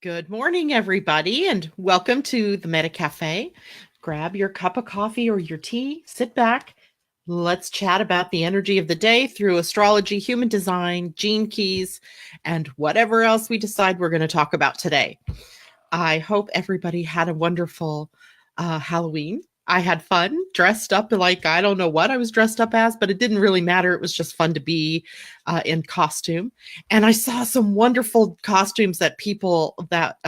Good morning, everybody, and welcome to the Meta Cafe. Grab your cup of coffee or your tea, sit back. Let's chat about the energy of the day through astrology, human design, gene keys, and whatever else we decide we're going to talk about today. I hope everybody had a wonderful Halloween. I had fun, dressed up like I don't know what I was dressed up as, but it didn't really matter. It was just fun to be in costume. And I saw some wonderful costumes that people that,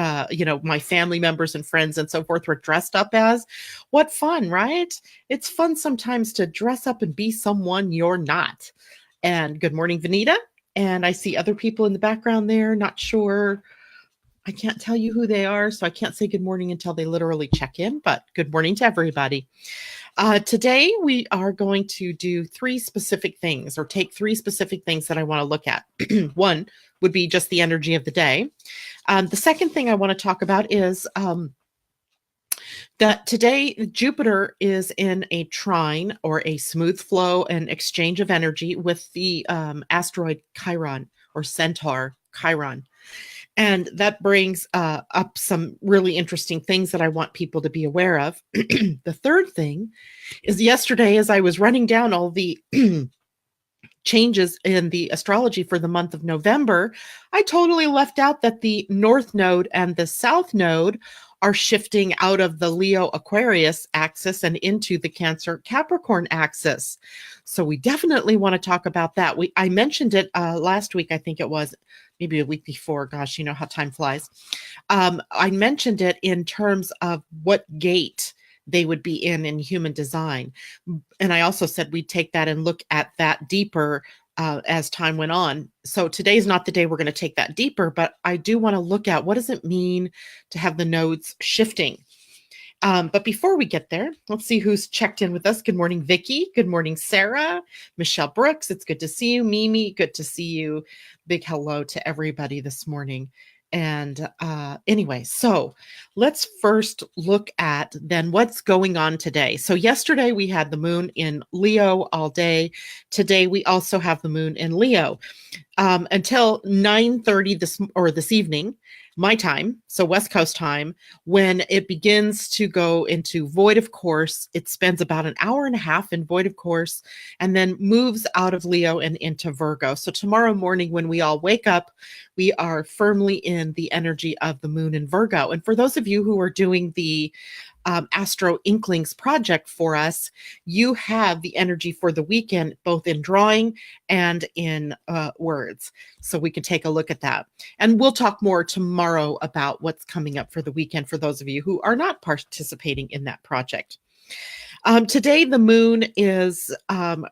my family members and friends and so forth were dressed up as. What fun, right? It's fun sometimes to dress up and be someone you're not. And good morning, Vanita. And I see other people in the background there, not sure. I can't tell you who they are, so I can't say good morning until they literally check in, but good morning to everybody. Today, we are going to do three specific things or take three specific things that I want to look at. One would be just the energy of the day. The second thing I want to talk about is that today Jupiter is in a trine or a smooth flow and exchange of energy with the asteroid Chiron or Centaur Chiron. And that brings up some really interesting things that I want people to be aware of. The third thing is yesterday, as I was running down all the changes in the astrology for the month of November, I totally left out that the North Node and the South Node are shifting out of the Leo Aquarius axis and into the Cancer-Capricorn axis. So we definitely want to talk about that. I mentioned it last week, I think it was, maybe a week before. Gosh, you know how time flies. I mentioned it in terms of what gate they would be in human design. And I also said we'd take that and look at that deeper as time went on. So today's not the day we're going to take that deeper, but I do want to look at what does it mean to have the nodes shifting. But before we get there, let's see who's checked in with us. Good morning, Vicki. Good morning, Sarah. Michelle Brooks, it's good to see you. Mimi, good to see you. Big hello to everybody this morning. And anyway, so let's first look at then what's going on today. So yesterday we had the moon in Leo all day. Today we also have the moon in Leo until 9:30 this evening, my time, so West Coast time, when it begins to go into void of course. It spends about an hour and a half in void of course and then moves out of Leo and into Virgo. So tomorrow morning when we all wake up, we are firmly in the energy of the moon in Virgo. And for those of you who are doing the Astro Inklings project for us, you have the energy for the weekend, both in drawing and in words. So we can take a look at that. And we'll talk more tomorrow about what's coming up for the weekend for those of you who are not participating in that project. Today, the moon is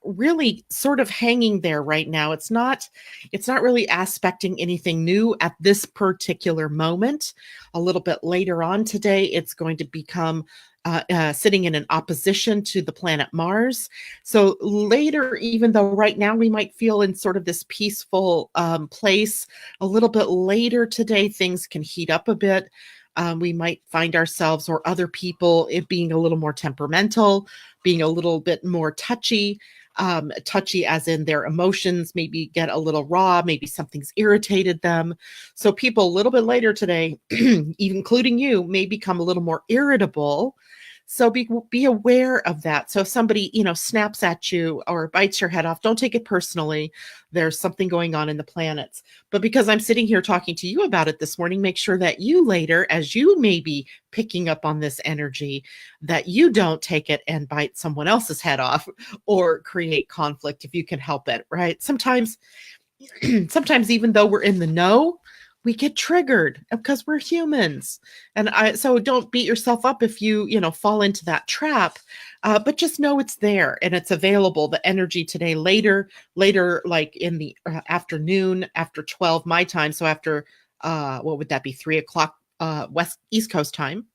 really sort of hanging there right now. It's not really aspecting anything new at this particular moment. A little bit later on today, it's going to become sitting in an opposition to the planet Mars. So later, even though right now we might feel in sort of this peaceful place, a little bit later today, things can heat up a bit. We might find ourselves or other people it being a little more temperamental, being a little bit more touchy as in their emotions maybe get a little raw, maybe something's irritated them. So people a little bit later today, including you, may become a little more irritable. So be aware of that. So if somebody, snaps at you or bites your head off, don't take it personally. There's something going on in the planets. But because I'm sitting here talking to you about it this morning, make sure that you later, as you may be picking up on this energy, that you don't take it and bite someone else's head off or create conflict if you can help it, right? Sometimes even though we're in the know, we get triggered because we're humans. And so don't beat yourself up if you fall into that trap, but just know it's there and it's available. The energy today, later, like in the afternoon, after 12 my time. So after, what would that be? 3:00 East Coast time.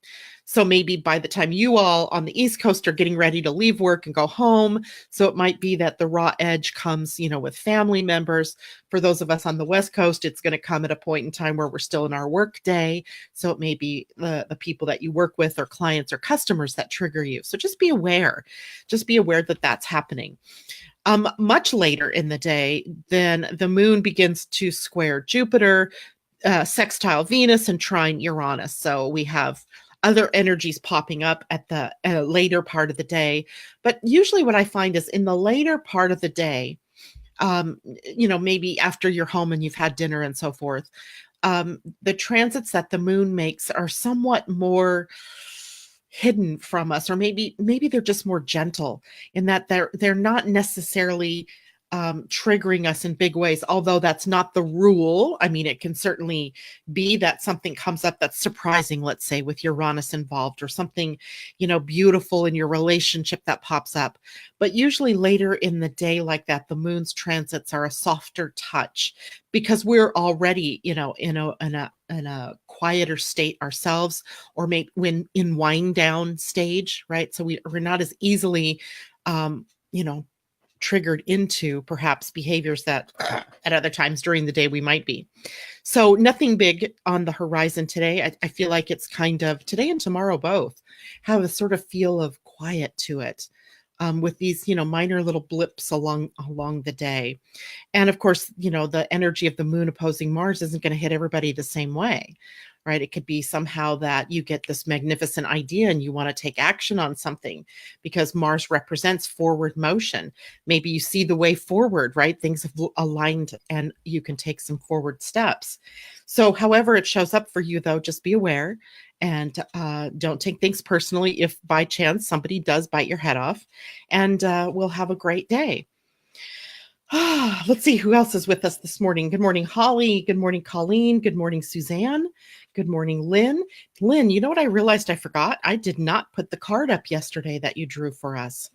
So maybe by the time you all on the East Coast are getting ready to leave work and go home, so it might be that the raw edge comes, with family members. For those of us on the West Coast, it's going to come at a point in time where we're still in our work day. So it may be the people that you work with or clients or customers that trigger you. So just be aware. Just be aware that that's happening. Much later in the day, then the moon begins to square Jupiter. sextile Venus and trine Uranus. So we have other energies popping up at the later part of the day. But usually what I find is in the later part of the day, maybe after you're home and you've had dinner and so forth, the transits that the moon makes are somewhat more hidden from us, or maybe they're just more gentle in that they're not necessarily triggering us in big ways, although that's not the rule. I mean, it can certainly be that something comes up that's surprising, let's say with Uranus involved, or something, beautiful in your relationship that pops up. But usually later in the day like that, the moon's transits are a softer touch because we're already, in a quieter state ourselves, or maybe when in wind down stage, right? So we're not as easily, triggered into perhaps behaviors that at other times during the day we might be. So nothing big on the horizon today. I feel like it's kind of today and tomorrow both have a sort of feel of quiet to it, with these, minor little blips along the day. And of course, the energy of the moon opposing Mars isn't going to hit everybody the same way, right? It could be somehow that you get this magnificent idea and you want to take action on something because Mars represents forward motion. Maybe you see the way forward, right? Things have aligned and you can take some forward steps. So however it shows up for you, though, just be aware and don't take things personally if by chance somebody does bite your head off, and we'll have a great day. Let's see who else is with us this morning. Good morning, Holly. Good morning, Colleen. Good morning, Suzanne. Good morning, Lynn. Lynn, you know what I realized I forgot? I did not put the card up yesterday that you drew for us.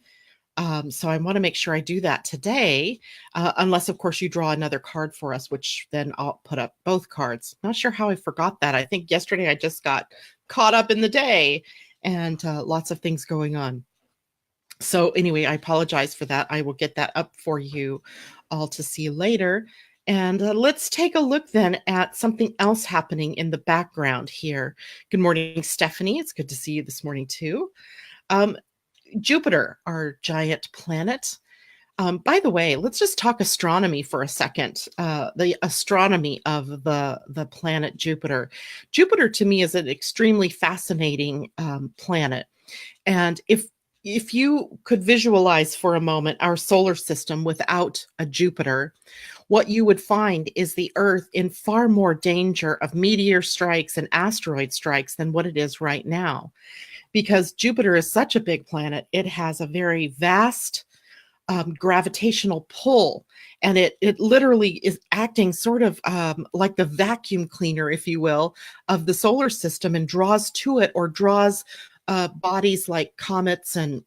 So I want to make sure I do that today, unless, of course, you draw another card for us, which then I'll put up both cards. Not sure how I forgot that. I think yesterday I just got caught up in the day and lots of things going on. So anyway, I apologize for that. I will get that up for you all to see later. And let's take a look then at something else happening in the background here. Good morning, Stephanie. It's good to see you this morning too. Jupiter, our giant planet. By the way, let's just talk astronomy for a second. The astronomy of the planet Jupiter. Jupiter to me is an extremely fascinating planet. And if you could visualize for a moment our solar system without a Jupiter, what you would find is the Earth in far more danger of meteor strikes and asteroid strikes than what it is right now. Because Jupiter is such a big planet, it has a very vast gravitational pull, and it literally is acting sort of like the vacuum cleaner, if you will, of the solar system, and draws to it, or draws bodies like comets and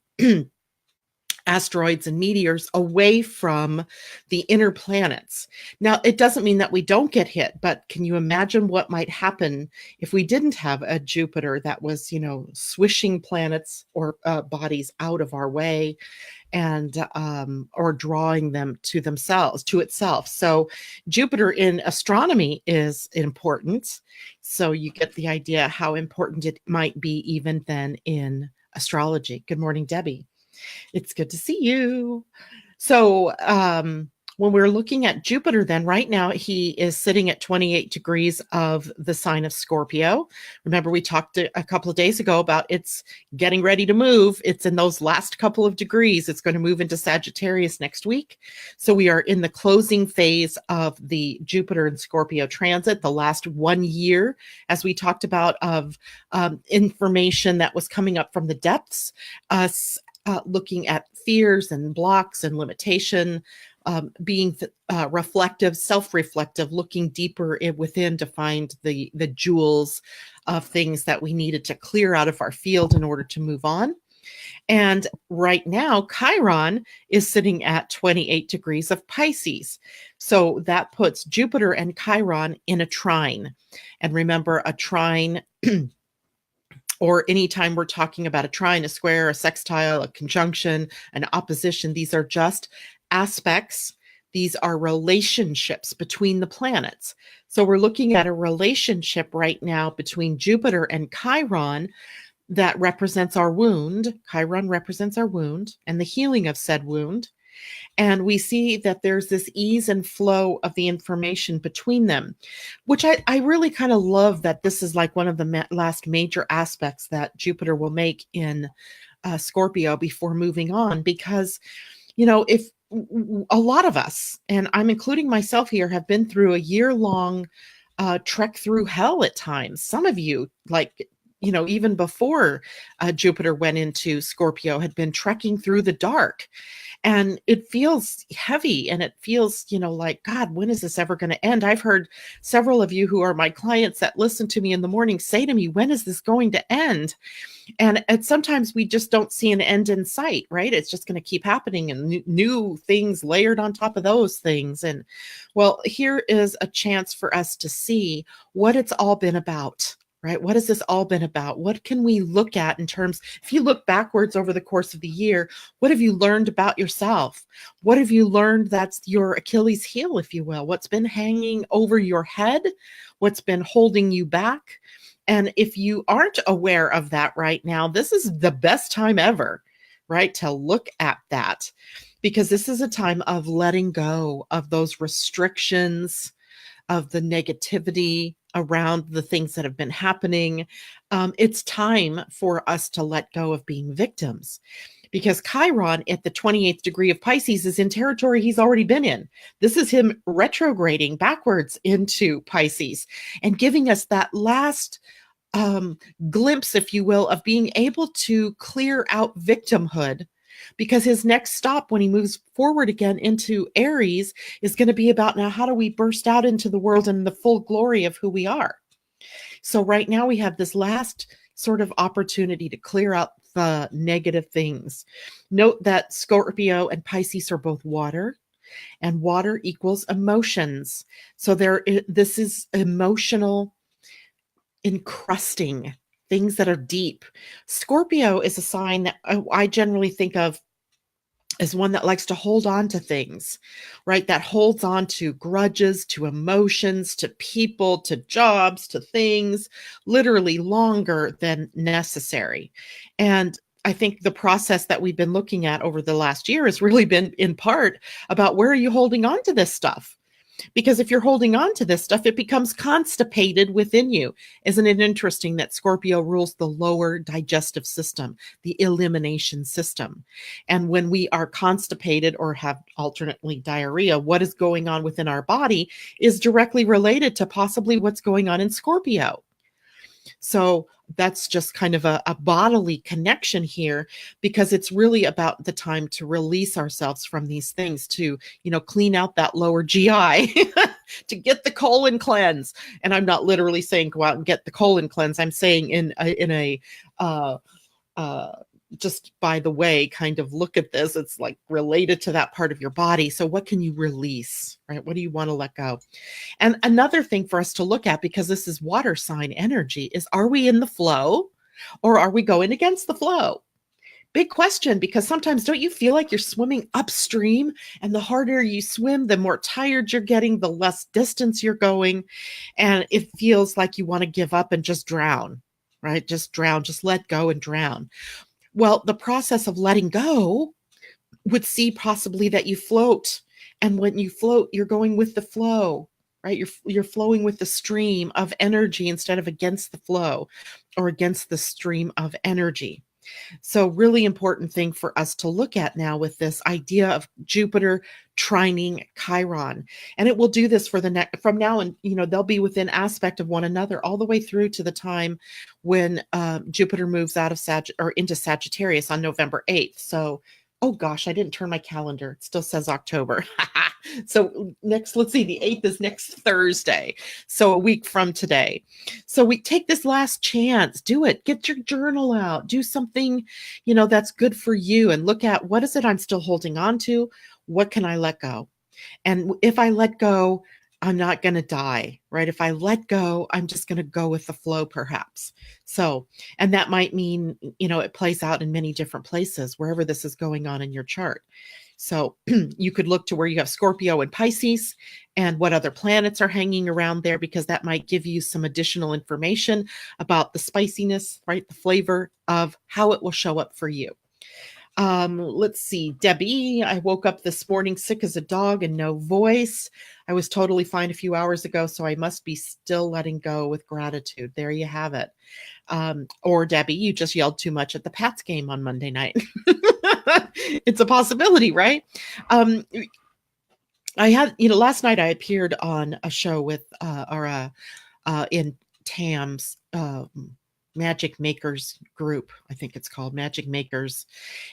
asteroids and meteors away from the inner planets. Now, it doesn't mean that we don't get hit, but can you imagine what might happen if we didn't have a Jupiter that was, swishing planets or bodies out of our way, and or drawing them to itself. So Jupiter in astronomy is important. So you get the idea how important it might be even then in astrology. Good morning, Debbie. It's good to see you. So when we're looking at Jupiter, then right now he is sitting at 28 degrees of the sign of Scorpio. Remember, we talked a couple of days ago about it's getting ready to move. It's in those last couple of degrees. It's going to move into Sagittarius next week. So we are in the closing phase of the Jupiter and Scorpio transit, the last 1 year, as we talked about, of information that was coming up from the depths, looking at fears and blocks and limitation, being reflective, self-reflective, looking deeper within to find the jewels of things that we needed to clear out of our field in order to move on. And right now, Chiron is sitting at 28 degrees of Pisces. So that puts Jupiter and Chiron in a trine. And remember, a trine or anytime we're talking about a trine, a square, a sextile, a conjunction, an opposition, these are just aspects. These are relationships between the planets. So we're looking at a relationship right now between Jupiter and Chiron that represents our wound. Chiron represents our wound and the healing of said wound. And we see that there's this ease and flow of the information between them, which I really kind of love that this is like one of the last major aspects that Jupiter will make in Scorpio before moving on, because, if a lot of us, and I'm including myself here, have been through a year-long trek through hell at times. Some of you, like, even before Jupiter went into Scorpio, had been trekking through the dark. And it feels heavy, and it feels, like, God, when is this ever going to end? I've heard several of you who are my clients that listen to me in the morning say to me, when is this going to end? And sometimes we just don't see an end in sight, right? It's just going to keep happening, and new things layered on top of those things. And well, here is a chance for us to see what it's all been about. Right? What has this all been about? What can we look at in terms, if you look backwards over the course of the year, what have you learned about yourself? What have you learned that's your Achilles heel, if you will? What's been hanging over your head? What's been holding you back? And if you aren't aware of that right now, this is the best time ever, right, to look at that, because this is a time of letting go of those restrictions, of the negativity around the things that have been happening. It's time for us to let go of being victims, because Chiron at the 28th degree of Pisces is in territory he's already been in. This is him retrograding backwards into Pisces and giving us that last glimpse, if you will, of being able to clear out victimhood, because his next stop when he moves forward again into Aries is going to be about, now, how do we burst out into the world in the full glory of who we are? So right now we have this last sort of opportunity to clear out the negative things. Note that Scorpio and Pisces are both water, and water equals emotions. So this is emotional encrusting, things that are deep. Scorpio is a sign that I generally think of as one that likes to hold on to things, right? That holds on to grudges, to emotions, to people, to jobs, to things, literally longer than necessary. And I think the process that we've been looking at over the last year has really been in part about, where are you holding on to this stuff? Because if you're holding on to this stuff, it becomes constipated within you. Isn't it interesting that Scorpio rules the lower digestive system, the elimination system? And when we are constipated or have alternately diarrhea, what is going on within our body is directly related to possibly what's going on in Scorpio. So that's just kind of a bodily connection here, because it's really about the time to release ourselves from these things, to, clean out that lower GI, to get the colon cleanse. And I'm not literally saying go out and get the colon cleanse. I'm saying in a just by the way, kind of look at this. It's like related to that part of your body. So what can you release, right? What do you want to let go? And another thing for us to look at, because this is water sign energy, is, are we in the flow or are we going against the flow? Big question, because sometimes don't you feel like you're swimming upstream, and the harder you swim, the more tired you're getting, the less distance you're going, and it feels like you want to give up and just drown, right? Just drown, just let go and drown. Well, the process of letting go would see possibly that you float. And when you float, you're going with the flow, right? You're flowing with the stream of energy instead of against the flow or against the stream of energy. So really important thing for us to look at now with this idea of Jupiter trining Chiron. And it will do this for the next, from now, and they'll be within aspect of one another all the way through to the time when Jupiter moves out of into Sagittarius on November 8th. So, oh gosh, I didn't turn my calendar. It still says October. So let's see, the 8th is next Thursday. So a week from today. So we take this last chance, do it, get your journal out, do something, that's good for you, and look at, what is it I'm still holding on to? What can I let go? And if I let go, I'm not going to die, right? If I let go, I'm just going to go with the flow, perhaps. So, and that might mean, it plays out in many different places, wherever this is going on in your chart. So you could look to where you have Scorpio and Pisces and what other planets are hanging around there, because that might give you some additional information about the spiciness, right? The flavor of how it will show up for you. Let's see, Debbie, I woke up this morning sick as a dog and no voice. I was totally fine a few hours ago, so I must be still letting go with gratitude. There you have it. Or Debbie, you just yelled too much at the Pats game on Monday night. It's a possibility, right? I had, last night I appeared on a show with, in Tam's Magic Makers group. I think it's called Magic Makers.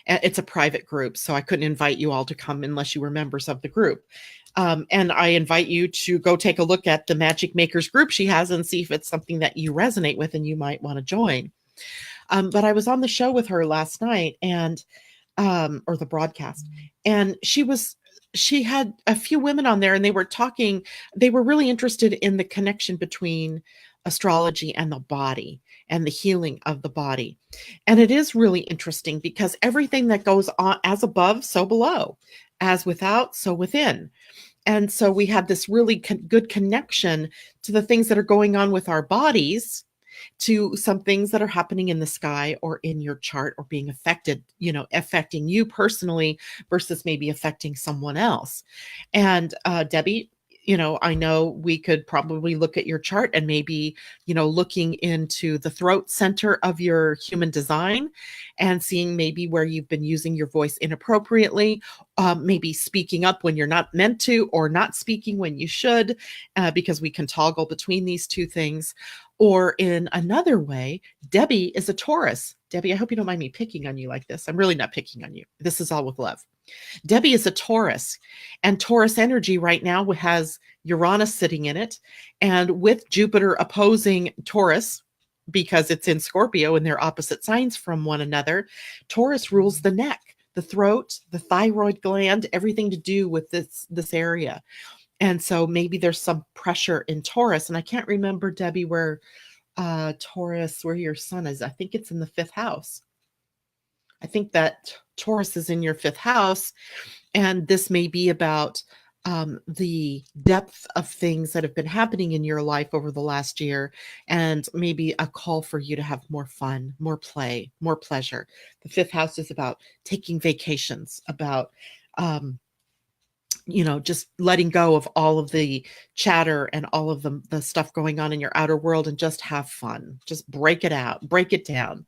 It's a private group, so I couldn't invite you all to come unless you were members of the group. And I invite you to go take a look at the Magic Makers group she has and see if it's something that you resonate with and you might want to join. But I was on the show with her last night and, or the broadcast, and she had a few women on there and they were talking, they were really interested in the connection between astrology and the body and the healing of the body. And it is really interesting because everything that goes on as above, so below, as without, so within. And so we have this really good connection to the things that are going on with our bodies, to some things that are happening in the sky or in your chart or being affected, affecting you personally versus maybe affecting someone else. And Debbie, I know we could probably look at your chart and maybe, looking into the throat center of your human design and seeing maybe where you've been using your voice inappropriately, maybe speaking up when you're not meant to, or not speaking when you should, because we can toggle between these two things. Or in another way, Debbie is a Taurus. Debbie, I hope you don't mind me picking on you like this. I'm really not picking on you. This is all with love. Debbie is a Taurus, and Taurus energy right now has Uranus sitting in it. And with Jupiter opposing Taurus, because it's in Scorpio and they're opposite signs from one another, Taurus rules the neck, the throat, the thyroid gland, everything to do with this area. And so maybe there's some pressure in Taurus. And I can't remember, Debbie, where Taurus, where your sun is. I think it's in the 5th house. I think that Taurus is in your 5th house. And this may be about the depth of things that have been happening in your life over the last year, and maybe a call for you to have more fun, more play, more pleasure. The 5th house is about taking vacations, about just letting go of all of the chatter and all of the stuff going on in your outer world and just have fun. Just break it out, break it down.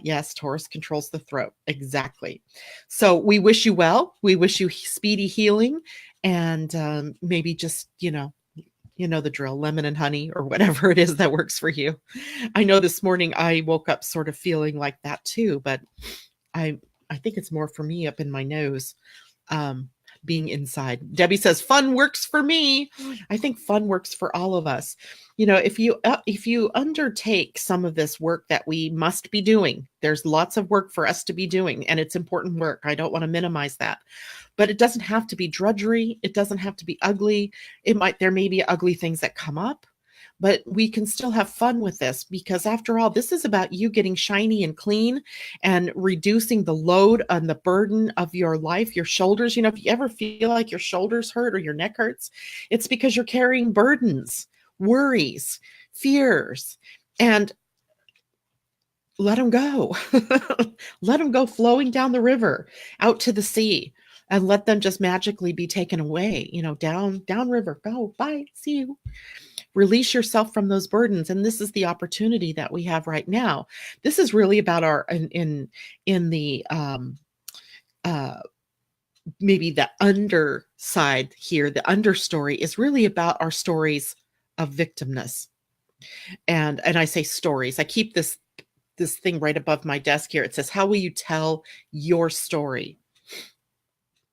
Yes, Taurus controls the throat. Exactly. So we wish you well. We wish you speedy healing, and maybe just, the drill, lemon and honey or whatever it is that works for you. I know this morning I woke up sort of feeling like that too, but I think it's more for me up in my nose. Being inside. Debbie says fun works for me. I think fun works for all of us. If you undertake some of this work that we must be doing, there's lots of work for us to be doing, and it's important work. I don't want to minimize that, but it doesn't have to be drudgery. It doesn't have to be ugly. There may be ugly things that come up, but we can still have fun with this, because after all, this is about you getting shiny and clean and reducing the load and the burden of your life, your shoulders. If you ever feel like your shoulders hurt or your neck hurts, it's because you're carrying burdens, worries, fears, and let them go. Let them go flowing down the river, out to the sea, and let them just magically be taken away, down river, go, bye, see you. Release yourself from those burdens. And this is the opportunity that we have right now. This is really about in the maybe the underside here, the understory is really about our stories of victimness. And I say stories. I keep this thing right above my desk here. It says, how will you tell your story?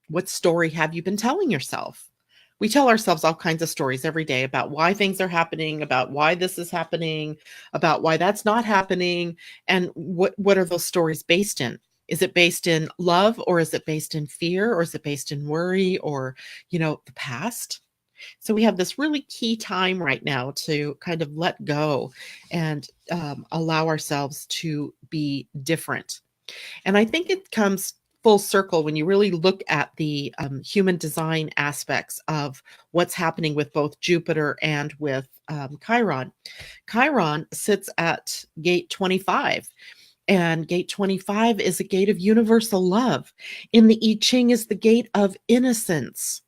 What story have you been telling yourself? We tell ourselves all kinds of stories every day about why things are happening, about why this is happening, about why that's not happening. And what are those stories based in? Is it based in love, or is it based in fear, or is it based in worry, or, the past? So we have this really key time right now to kind of let go and allow ourselves to be different. And I think it comes full circle when you really look at the human design aspects of what's happening with both Jupiter and with Chiron. Chiron sits at gate 25. And gate 25 is a gate of universal love. In the I Ching is the gate of innocence.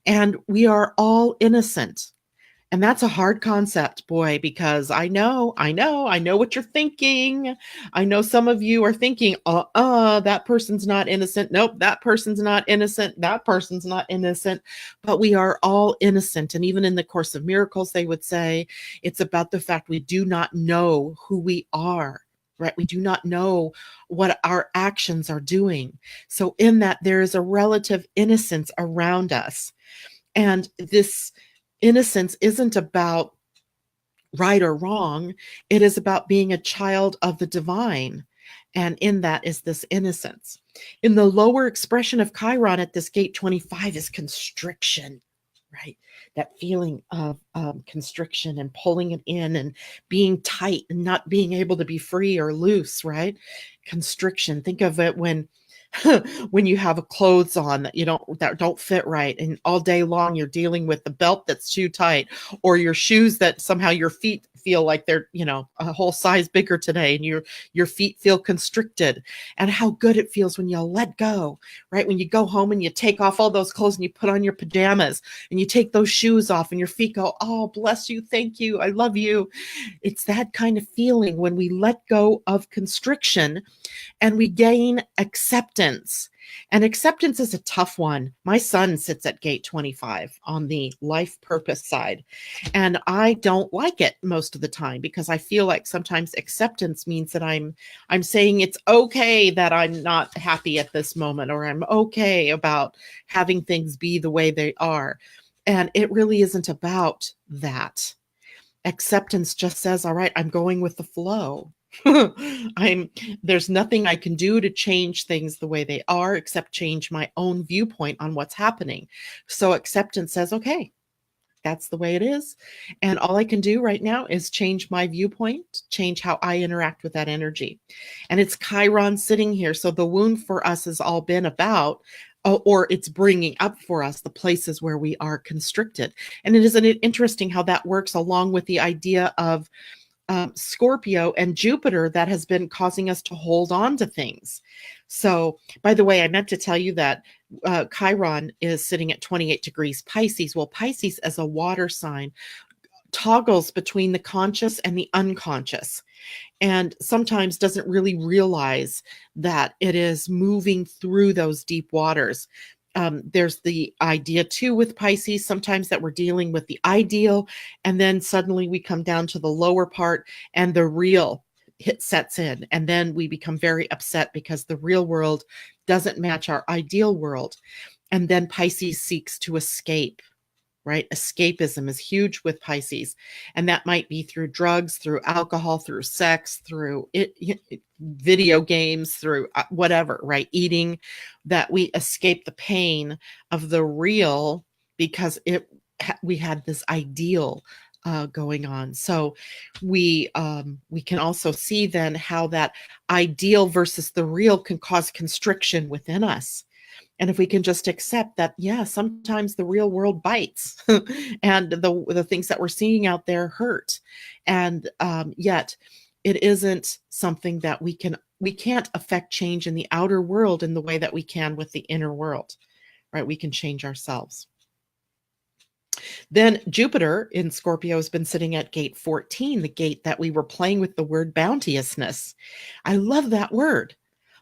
And we are all innocent. And that's a hard concept, boy, because I know what you're thinking. I know some of you are thinking, that person's not innocent. Nope, that person's not innocent. That person's not innocent. But we are all innocent. And even in the Course of Miracles, they would say it's about the fact we do not know who we are. Right? We do not know what our actions are doing. So in that, there is a relative innocence around us. And this innocence isn't about right or wrong. It is about being a child of the divine. And in that is this innocence. In the lower expression of Chiron at this gate 25 is constriction, right? That feeling of constriction and pulling it in and being tight and not being able to be free or loose, right? Constriction. Think of it when when you have clothes on that don't fit right, and all day long you're dealing with the belt that's too tight, or your shoes that somehow your feet feel like they're a whole size bigger today, and your feet feel constricted. And how good it feels when you let go, right? When you go home and you take off all those clothes and you put on your pajamas and you take those shoes off and your feet go, oh, bless you, thank you, I love you. It's that kind of feeling when we let go of constriction and we gain acceptance. And acceptance is a tough one. My son sits at gate 25 on the life purpose side, and I don't like it most of the time because I feel like sometimes acceptance means that I'm saying it's okay that I'm not happy at this moment, or I'm okay about having things be the way they are. And it really isn't about that. Acceptance just says, all right, I'm going with the flow. There's nothing I can do to change things the way they are except change my own viewpoint on what's happening. So acceptance says, okay, that's the way it is. And all I can do right now is change my viewpoint, change how I interact with that energy. And it's Chiron sitting here. So the wound for us has all been about, or it's bringing up for us the places where we are constricted. And isn't it interesting how that works along with the idea of Scorpio and Jupiter that has been causing us to hold on to things. So, by the way, I meant to tell you that Chiron is sitting at 28 degrees Pisces. Well, Pisces as a water sign toggles between the conscious and the unconscious, and sometimes doesn't really realize that it is moving through those deep waters. There's the idea too with Pisces sometimes that we're dealing with the ideal, and then suddenly we come down to the lower part and the real sets in, and then we become very upset because the real world doesn't match our ideal world. And then Pisces seeks to escape. Right? Escapism is huge with Pisces. And that might be through drugs, through alcohol, through sex, through video games, through whatever, right? Eating, that we escape the pain of the real because we had this ideal going on. So we can also see then how that ideal versus the real can cause constriction within us. And if we can just accept that, yeah, sometimes the real world bites and the things that we're seeing out there hurt. And yet it isn't something that we can't affect change in the outer world in the way that we can with the inner world, right? We can change ourselves. Then Jupiter in Scorpio has been sitting at gate 14, the gate that we were playing with the word bounteousness. I love that word.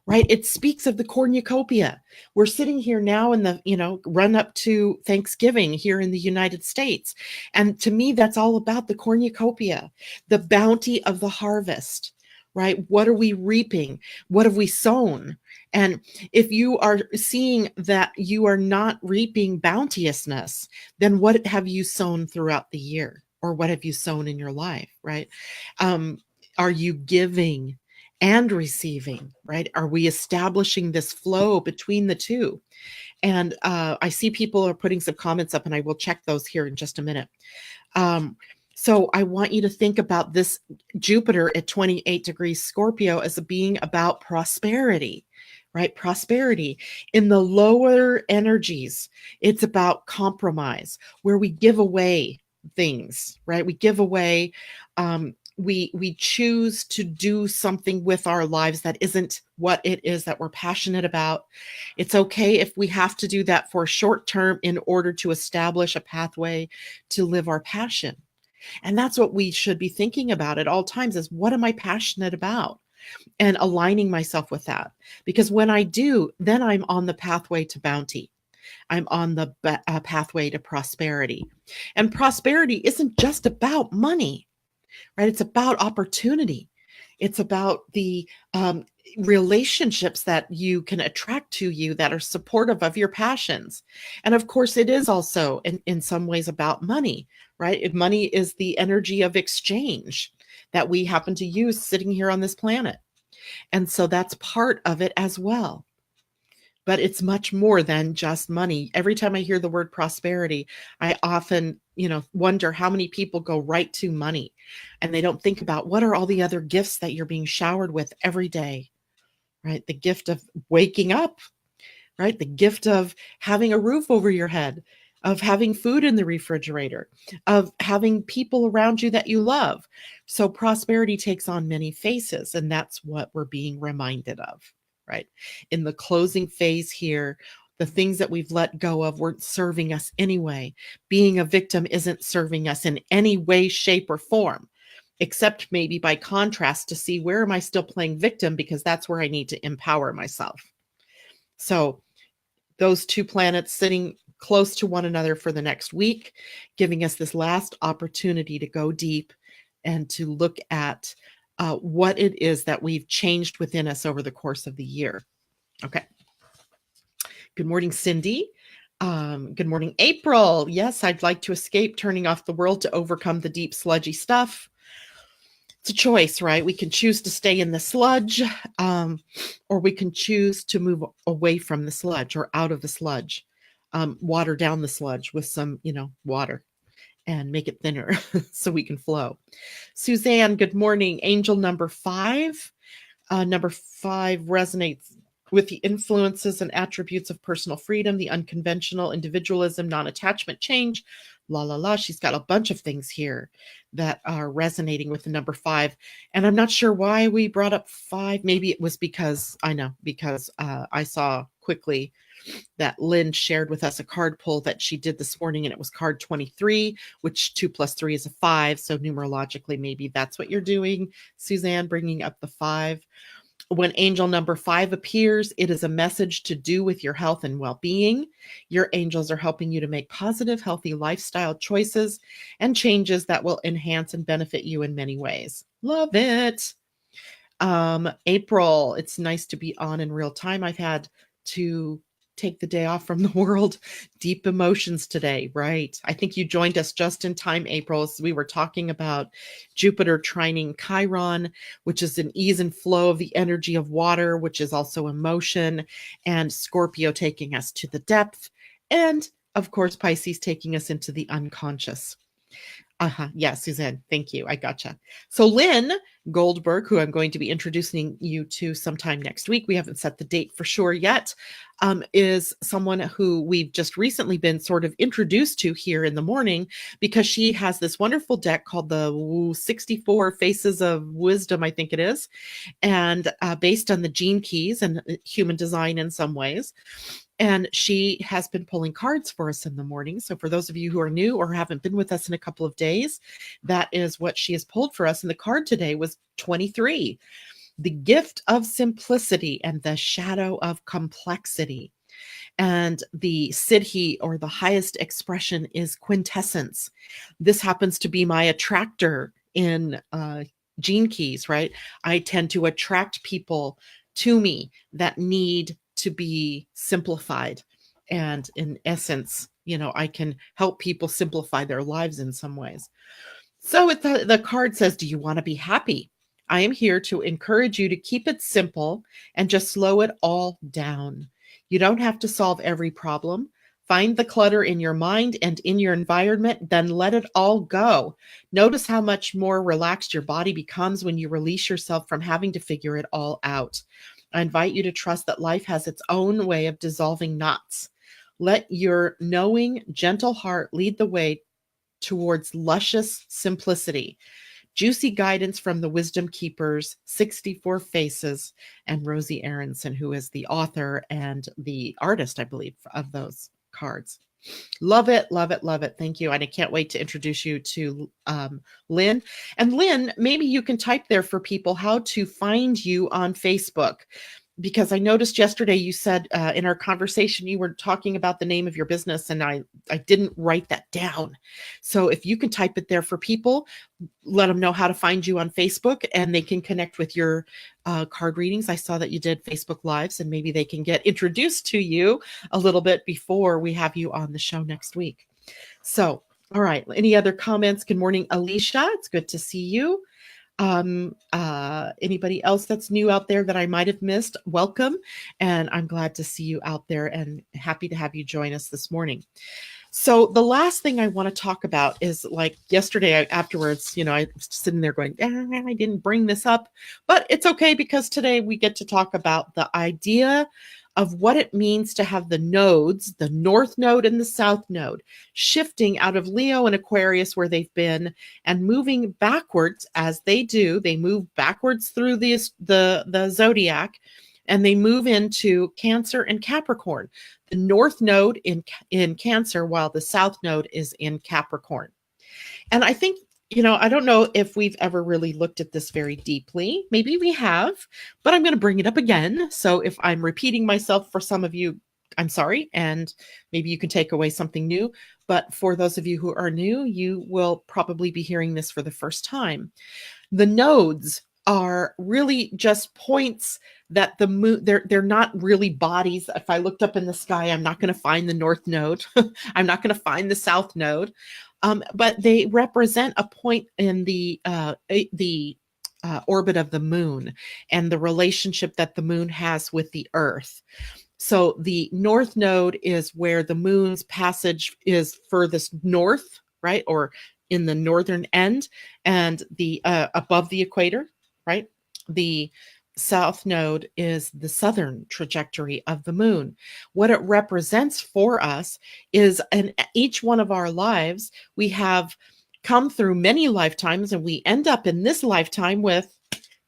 Right? It speaks of the cornucopia. We're sitting here now in the, run up to Thanksgiving here in the United States. And to me, that's all about the cornucopia, the bounty of the harvest, right? What are we reaping? What have we sown? And if you are seeing that you are not reaping bounteousness, then what have you sown throughout the year? Or what have you sown in your life, right? Are you giving and receiving, right? Are we establishing this flow between the two? And I see people are putting some comments up, and I will check those here in just a minute. So I want you to think about this Jupiter at 28 degrees Scorpio as being about prosperity, right? Prosperity. In the lower energies, it's about compromise, where we give away things, right? We give away we choose to do something with our lives that isn't what it is that we're passionate about. It's okay if we have to do that for short term in order to establish a pathway to live our passion. And that's what we should be thinking about at all times, is what am I passionate about? And aligning myself with that. Because when I do, then I'm on the pathway to bounty. I'm on the pathway to prosperity. And prosperity isn't just about money, right? It's about opportunity. It's about the relationships that you can attract to you that are supportive of your passions. And of course, it is also in some ways about money, right? If money is the energy of exchange that we happen to use sitting here on this planet. And so that's part of it as well. But it's much more than just money. Every time I hear the word prosperity, I often, wonder how many people go right to money and they don't think about what are all the other gifts that you're being showered with every day, right? The gift of waking up, right? The gift of having a roof over your head, of having food in the refrigerator, of having people around you that you love. So prosperity takes on many faces, and that's what we're being reminded of, right? In the closing phase here, the things that we've let go of weren't serving us anyway. Being a victim isn't serving us in any way, shape, or form, except maybe by contrast to see where am I still playing victim, because that's where I need to empower myself. So those two planets sitting close to one another for the next week, giving us this last opportunity to go deep and to look at what it is that we've changed within us over the course of the year. Okay. Good morning, Cindy. Good morning, April. Yes, I'd like to escape turning off the world to overcome the deep sludgy stuff. It's a choice, right? We can choose to stay in the sludge, or we can choose to move away from the sludge or out of the sludge, water down the sludge with some, water and make it thinner so we can flow. Suzanne, good morning. Angel number 5. Number 5 resonates with the influences and attributes of personal freedom, the unconventional, individualism, non-attachment, change, la, la, la. She's got a bunch of things here that are resonating with the number 5. And I'm not sure why we brought up 5. Maybe it was because I saw quickly that Lynn shared with us a card pull that she did this morning, and it was card 23, which 2 plus 3 is a 5. So numerologically, maybe that's what you're doing, Suzanne, bringing up the 5. When angel number 5 appears, it is a message to do with your health and well-being. Your angels are helping you to make positive, healthy lifestyle choices and changes that will enhance and benefit you in many ways. Love it. April, it's nice to be on in real time. I've had to take the day off from the world. Deep emotions today, right? I think you joined us just in time, April, as we were talking about Jupiter trining Chiron, which is an ease and flow of the energy of water, which is also emotion, and Scorpio taking us to the depth, and of course, Pisces taking us into the unconscious. Yeah, Suzanne, thank you. I gotcha. So Lynn Goldberg, who I'm going to be introducing you to sometime next week, we haven't set the date for sure yet, is someone who we've just recently been sort of introduced to here in the morning, because she has this wonderful deck called the 64 Faces of Wisdom, I think it is, and based on the gene keys and human design in some ways. And she has been pulling cards for us in the morning. So for those of you who are new or haven't been with us in a couple of days, that is what she has pulled for us. And the card today was 23, the gift of simplicity and the shadow of complexity. And the siddhi, or the highest expression, is quintessence. This happens to be my attractor in gene keys, right? I tend to attract people to me that need to be simplified. And in essence, I can help people simplify their lives in some ways. So the card says, do you want to be happy? I am here to encourage you to keep it simple and just slow it all down. You don't have to solve every problem. Find the clutter in your mind and in your environment, then let it all go. Notice how much more relaxed your body becomes when you release yourself from having to figure it all out. I invite you to trust that life has its own way of dissolving knots. Let your knowing, gentle heart lead the way towards luscious simplicity. Juicy guidance from the Wisdom Keepers, 64 Faces, and Rosie Aronson, who is the author and the artist, I believe, of those cards. Love it, love it, love it. Thank you. And I can't wait to introduce you to Lynn. And Lynn, maybe you can type there for people how to find you on Facebook, because I noticed yesterday you said in our conversation you were talking about the name of your business, and I didn't write that down. So if you can type it there for people, let them know how to find you on Facebook, and they can connect with your card readings. I saw that you did Facebook Lives, and maybe they can get introduced to you a little bit before we have you on the show next week. So, all right. Any other comments? Good morning, Alicia. It's good to see you. Anybody else that's new out there that I might have missed, welcome. And I'm glad to see you out there and happy to have you join us this morning. So the last thing I want to talk about is, like yesterday afterwards, I was sitting there going, I didn't bring this up, but it's okay, because today we get to talk about the idea of what it means to have the nodes, the North Node and the South Node, shifting out of Leo and Aquarius where they've been and moving backwards as they do. They move backwards through the zodiac, and they move into Cancer and Capricorn. The North Node in Cancer, while the South Node is in Capricorn. And I think, I don't know if we've ever really looked at this very deeply. Maybe we have, but I'm going to bring it up again. So if I'm repeating myself for some of you, I'm sorry, and maybe you can take away something new. But for those of you who are new, you will probably be hearing this for the first time. The nodes are really just points that the moon, they're not really bodies. If I looked up in the sky, I'm not going to find the North Node. I'm not going to find the South Node. But they represent a point in the orbit of the moon and the relationship that the moon has with the Earth. So the North Node is where the moon's passage is furthest north, right? Or in the northern end, and the above the equator, right? The South Node is the southern trajectory of the moon. What it represents for us is, in each one of our lives, we have come through many lifetimes, and we end up in this lifetime with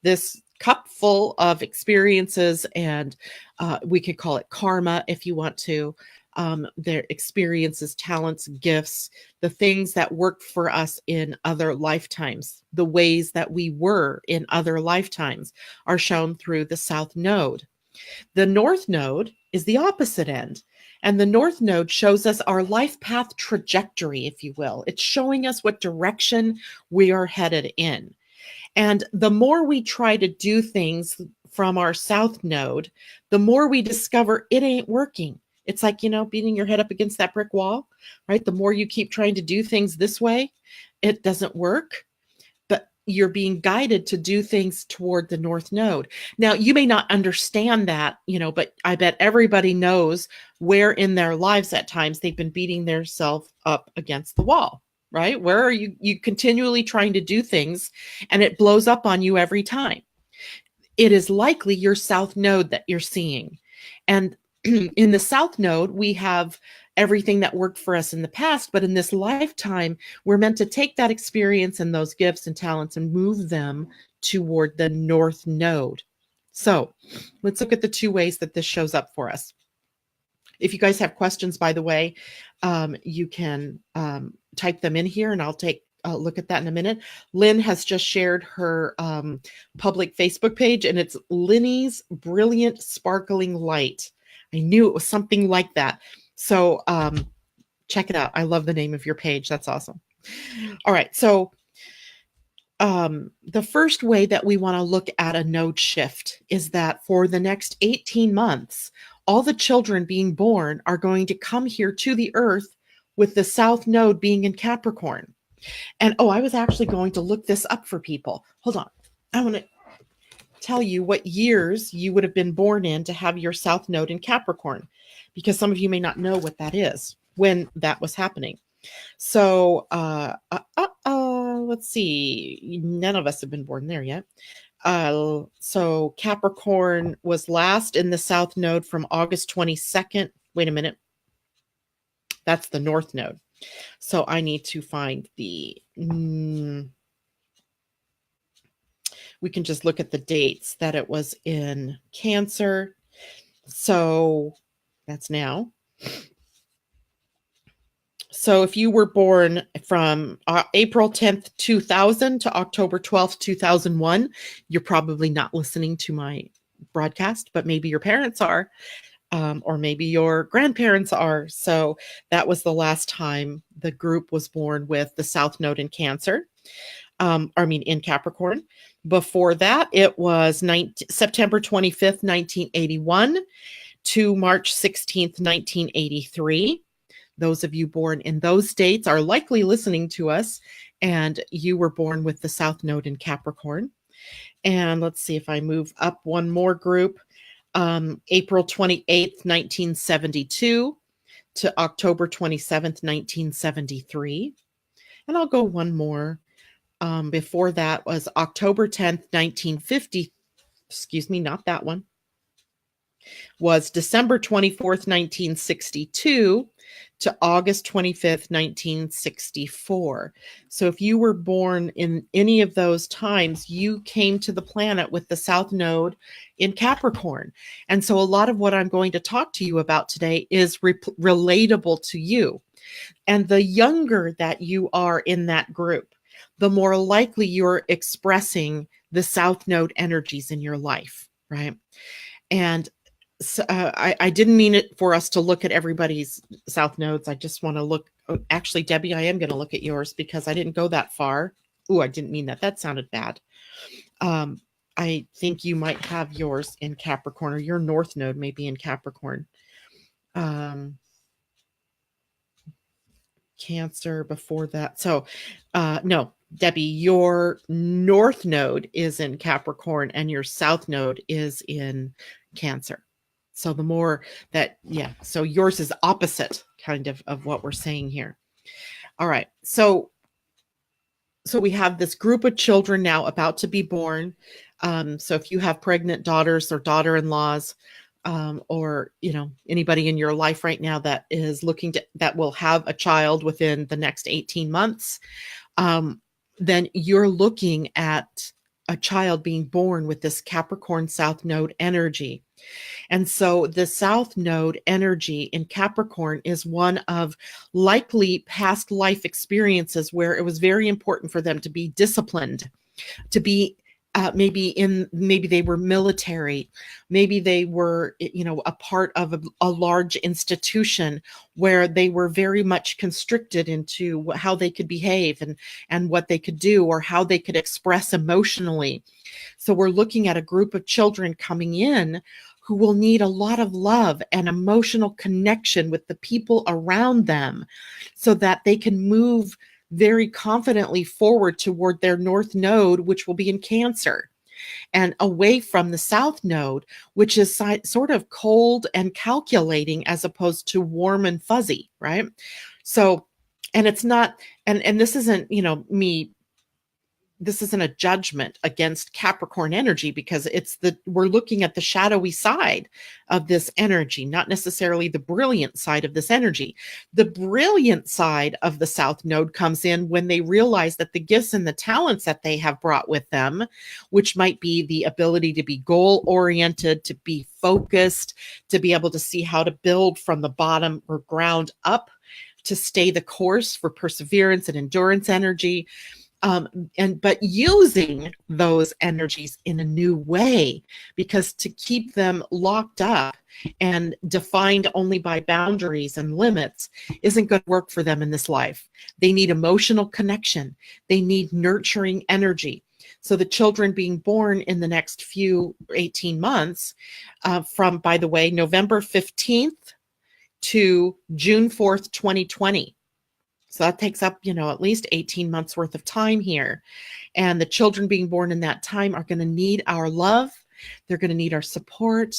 this cup full of experiences, and we could call it karma if you want to. Their experiences, talents, gifts, the things that worked for us in other lifetimes, the ways that we were in other lifetimes are shown through the South Node. The North Node is the opposite end. And the North Node shows us our life path trajectory, if you will. It's showing us what direction we are headed in. And the more we try to do things from our South Node, the more we discover it ain't working. It's like, beating your head up against that brick wall, right? The more you keep trying to do things this way, it doesn't work, but you're being guided to do things toward the North Node. Now, you may not understand that, but I bet everybody knows where in their lives at times they've been beating themselves up against the wall, right? Where are you continually trying to do things and it blows up on you every time? It is likely your South Node that you're seeing. And in the South Node, we have everything that worked for us in the past, but in this lifetime, we're meant to take that experience and those gifts and talents and move them toward the North Node. So let's look at the two ways that this shows up for us. If you guys have questions, by the way, you can type them in here, and I'll take a look at that in a minute. Lynn has just shared her public Facebook page, and it's Linny's Brilliant Sparkling Light. I knew it was something like that. So check it out. I love the name of your page. That's awesome. All right. So the first way that we want to look at a node shift is that for the next 18 months, all the children being born are going to come here to the Earth with the South Node being in Capricorn. And I was actually going to look this up for people. Hold on. I want to tell you what years you would have been born in to have your South Node in Capricorn, because some of you may not know what that is, when that was happening. So let's see. None of us have been born there yet. So Capricorn was last in the South Node from August 22nd. Wait a minute. That's the North Node. So I need to find the we can just look at the dates that it was in Cancer. So that's now. So if you were born from April 10th, 2000 to October 12th, 2001, you're probably not listening to my broadcast, but maybe your parents are, or maybe your grandparents are. So that was the last time the group was born with the South Node in Cancer. In Capricorn. Before that, it was September 25th, 1981 to March 16th, 1983. Those of you born in those dates are likely listening to us, and you were born with the South Node in Capricorn. And let's see if I move up one more group. April 28th, 1972 to October 27th, 1973. And I'll go one more. Before that was October 10th, 1950. Excuse me, not that one. Was December 24th, 1962 to August 25th, 1964. So if you were born in any of those times, you came to the planet with the South Node in Capricorn. And so a lot of what I'm going to talk to you about today is relatable to you. And the younger that you are in that group, the more likely you're expressing the South Node energies in your life, right? And so, I didn't mean it for us to look at everybody's South Nodes. I just want to look. Actually, Debbie, I am going to look at yours because I didn't go that far. Oh, I didn't mean that. That sounded bad. I think you might have yours in Capricorn, or your North Node may be in Capricorn. Cancer before that. So, no, Debbie, your North Node is in Capricorn and your South Node is in Cancer. So the more that, yeah, so yours is opposite kind of what we're saying here. All right. So we have this group of children now about to be born. So if you have pregnant daughters or daughter-in-laws, or, anybody in your life right now that is that will have a child within the next 18 months, then you're looking at a child being born with this Capricorn South Node energy. And so the South Node energy in Capricorn is one of likely past life experiences where it was very important for them to be disciplined, to be maybe they were military, maybe they were, a part of a large institution where they were very much constricted into how they could behave and what they could do or how they could express emotionally. So we're looking at a group of children coming in who will need a lot of love and emotional connection with the people around them so that they can move very confidently forward toward their North Node, which will be in Cancer, and away from the South Node, which is sort of cold and calculating as opposed to warm and fuzzy, right? So, and it's not, and this isn't, this isn't a judgment against Capricorn energy, because we're looking at the shadowy side of this energy, not necessarily the brilliant side of this energy. The brilliant side of the South Node comes in when they realize that the gifts and the talents that they have brought with them, which might be the ability to be goal-oriented, to be focused, to be able to see how to build from the bottom or ground up, to stay the course for perseverance and endurance energy. But using those energies in a new way, because to keep them locked up and defined only by boundaries and limits isn't going to work for them in this life. They need emotional connection. They need nurturing energy. So the children being born in the next 18 months, from, by the way, November 15th to June 4th, 2020. So that takes up, at least 18 months worth of time here. And the children being born in that time are going to need our love. They're going to need our support.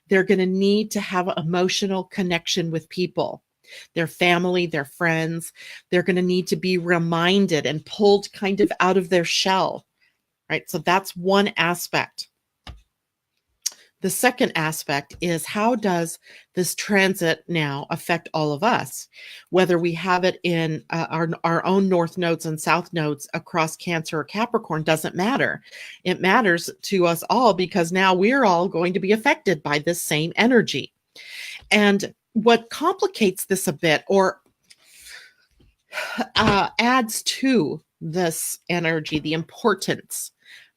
They're going to need to have emotional connection with people, their family, their friends. They're going to need to be reminded and pulled kind of out of their shell, right? So that's one aspect. The second aspect is, how does this transit now affect all of us? Whether we have it in our own north nodes and south nodes across Cancer or Capricorn doesn't matter. It matters to us all because now we're all going to be affected by this same energy. And what complicates this a bit, or adds to this energy, the importance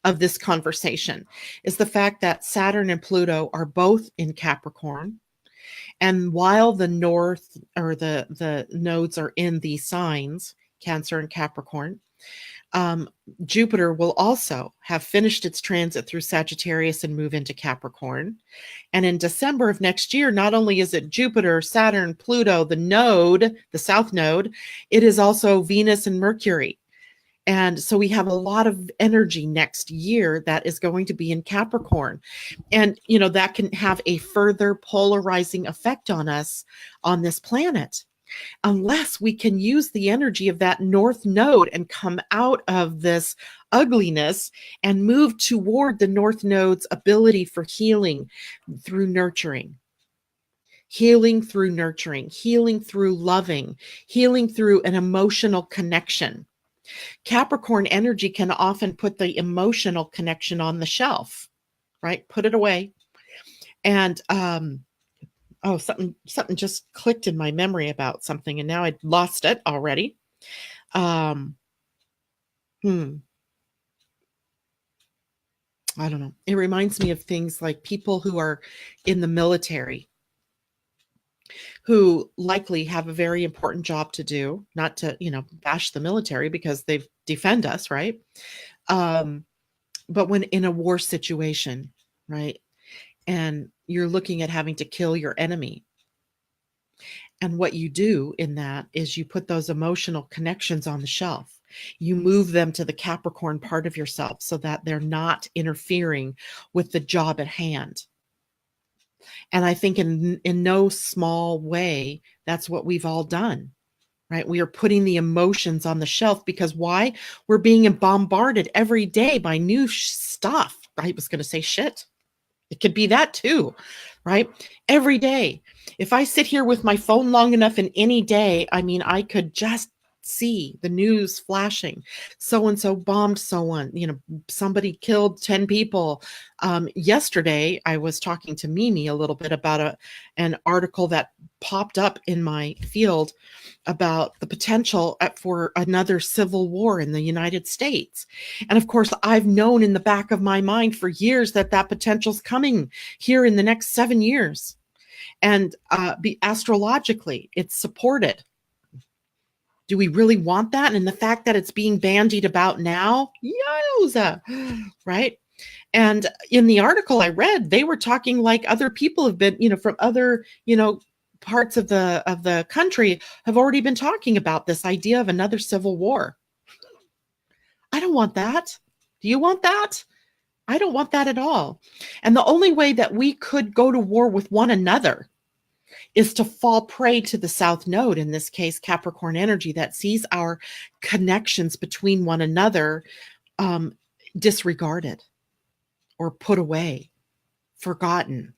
of this conversation, is the fact that Saturn and Pluto are both in Capricorn. And while the north, or the nodes are in these signs, Cancer and Capricorn, Jupiter will also have finished its transit through Sagittarius and move into Capricorn. And in December of next year, not only is it Jupiter, Saturn, Pluto, the node, the south node, it is also Venus and Mercury. And so we have a lot of energy next year that is going to be in Capricorn. And, that can have a further polarizing effect on us on this planet, unless we can use the energy of that north node and come out of this ugliness and move toward the north node's ability for healing through nurturing. Healing through nurturing, healing through loving, healing through an emotional connection. Capricorn energy can often put the emotional connection on the shelf, right? Put it away. And something just clicked in my memory about something, and now I'd lost it already. I don't know. It reminds me of things like people who are in the military, who likely have a very important job to do, not to, bash the military because they defend us, right? But when in a war situation, right? And you're looking at having to kill your enemy. And what you do in that is you put those emotional connections on the shelf. You move them to the Capricorn part of yourself so that they're not interfering with the job at hand. And I think in no small way, that's what we've all done, right? We are putting the emotions on the shelf because why? We're being bombarded every day by new stuff. I was going to say shit. It could be that too, right? Every day. If I sit here with my phone long enough in any day, I could just see the news flashing. So-and-so bombed someone, somebody killed 10 people. Yesterday, I was talking to Mimi a little bit about an article that popped up in my field about the potential for another civil war in the United States. And of course, I've known in the back of my mind for years that potential's coming here in the next 7 years. And astrologically, it's supported. Do we really want that? And the fact that it's being bandied about now, yowza, right? And in the article I read, they were talking like other people have been, from other, parts of the country have already been talking about this idea of another civil war. I don't want that. Do you want that? I don't want that at all. And the only way that we could go to war with one another is to fall prey to the South Node, in this case, Capricorn energy, that sees our connections between one another disregarded or put away, forgotten.